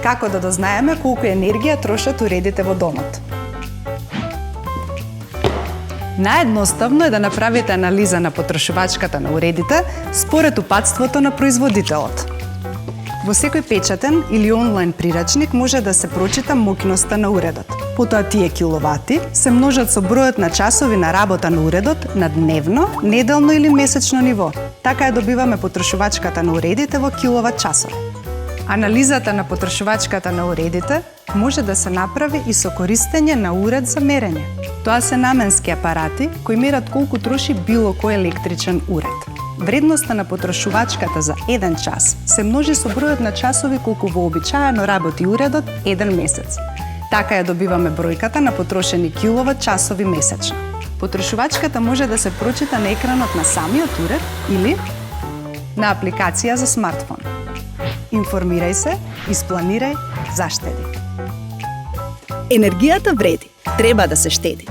Како да дознаеме колку енергија трошат уредите во домот? Наедноставно е да направите анализа на потрошувачката на уредите според упатството на производителот. Во секој печатен или онлайн прирачник може да се прочита моќноста на уредот. Потоа тие киловати се множат со бројот на часови на работа на уредот на дневно, неделно или месечно ниво. Така ја добиваме потрошувачката на уредите во киловат часови. Анализата на потрошувачката на уредите може да се направи и со користење на уред за мерење. Тоа се наменски апарати кои мерат колку троши било кој електричен уред. Вредноста на потрошувачката за 1 час се множи со бројот на часови колку вообичаено работи уредот еден месец. Така ја добиваме бројката на потрошени киловат часови месечно. Потрошувачката може да се прочита на екранот на самиот уред или на апликација за смартфон. Информирај се, испланирај, заштеди. Енергијата вреди, треба да се штеди.